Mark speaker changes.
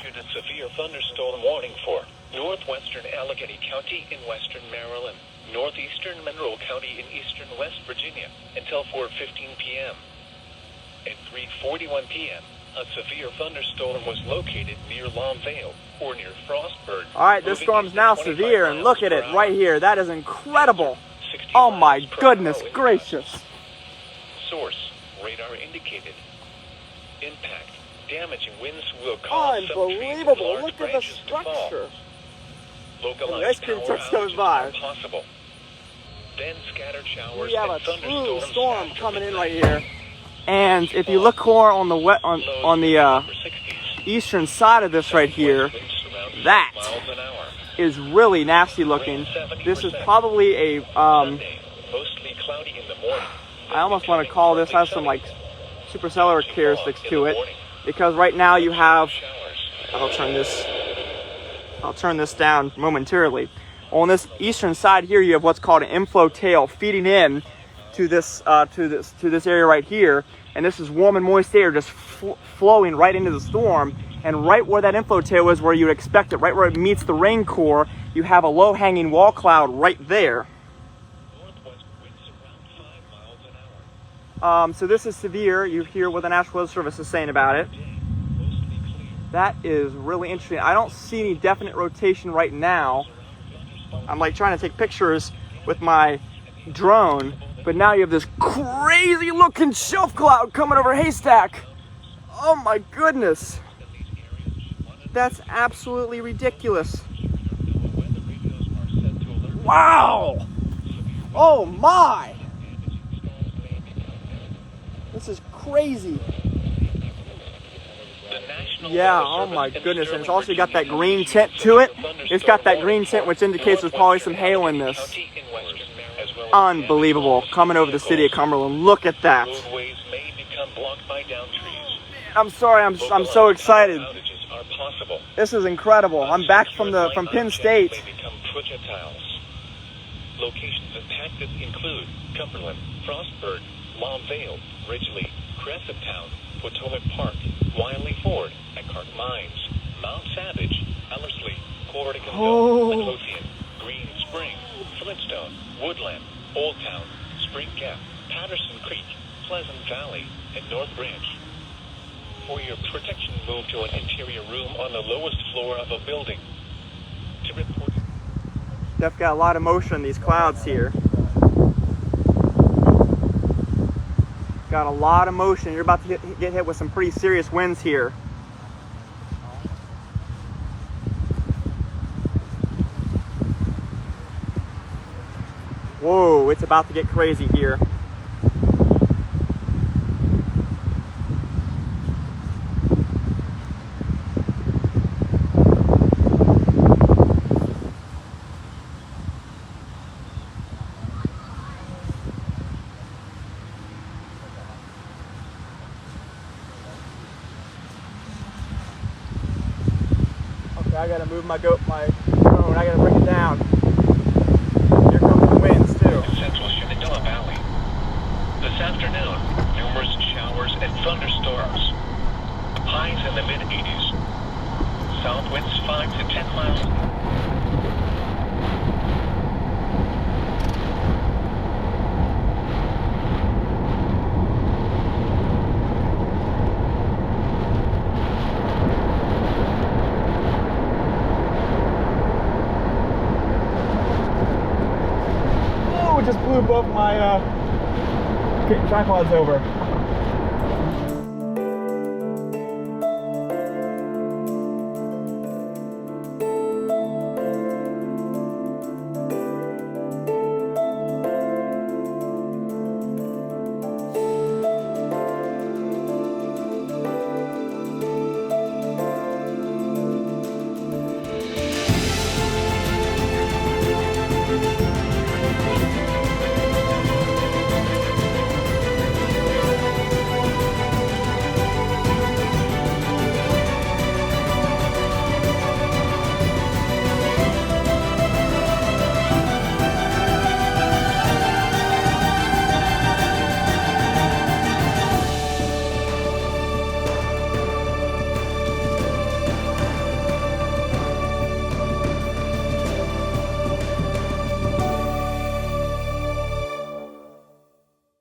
Speaker 1: issued a severe thunderstorm warning for northwestern Allegheny County in western Maryland, northeastern Monroe County in eastern West Virginia until 4:15 p.m. At 3:41 p.m., a severe thunderstorm was located near Long Vale or near Frostburg.
Speaker 2: All right, this storm's now severe, and look at it right here. That is incredible. Oh my goodness gracious.
Speaker 1: Source, radar indicated. Impact, damaging winds will cause
Speaker 2: unbelievable. Look at the structure.
Speaker 1: Localized
Speaker 2: rescue truck's coming by.
Speaker 1: Possible. Then scattered showers.
Speaker 2: We have a true storm coming in right here. And if you look more on the eastern side of this right here, that is really nasty looking. This is probably a I almost want to call this, has some like supercellular characteristics to it, because right now you have, I'll turn this down momentarily. On this eastern side here, you have what's called an inflow tail feeding in to this area right here, and this is warm and moist air just flowing right into the storm. And right where that inflow tail is, where you'd expect it, right where it meets the rain core, you have a low-hanging wall cloud right there. So this is severe. You hear what the National Weather Service is saying about it. That is really interesting. I don't see any definite rotation right now. I'm like trying to take pictures with my drone, but now you have this crazy looking shelf cloud coming over Haystack. Oh my goodness. That's absolutely ridiculous. Wow. Oh my. This is crazy. Yeah, oh my goodness. And it's also got that green tint to it. It's got that green tint, which indicates there's probably some hail in this. Unbelievable. Coming over the city of Cumberland. Look at that. I'm sorry, I'm so excited. This is incredible. I'm back from Penn State.
Speaker 1: Locations impacted include Cumberland, Frostburg, Long Vale, Ridgely, Crescenttown, Potomac Park, Wiley Ford, Eckhart Mines, Mount Savage, Ellerslie, Corriganville, Midlothian, Green Spring, Flintstone, Woodland, Old Town, Spring Gap, Patterson Creek, Pleasant Valley, and North Branch. For your protection, move to an interior room on the lowest floor of a building. To report.
Speaker 2: Definitely got a lot of motion in these clouds here. Got a lot of motion. You're about to get hit with some pretty serious winds here. Whoa, it's about to get crazy here. I gotta move my drone. I gotta bring it down. Here comes the winds too.
Speaker 1: Central Shenandoah Valley. This afternoon, numerous showers and thunderstorms. Highs in the mid-80s. South winds 5 to 10 miles.
Speaker 2: Just blew both my tripods over.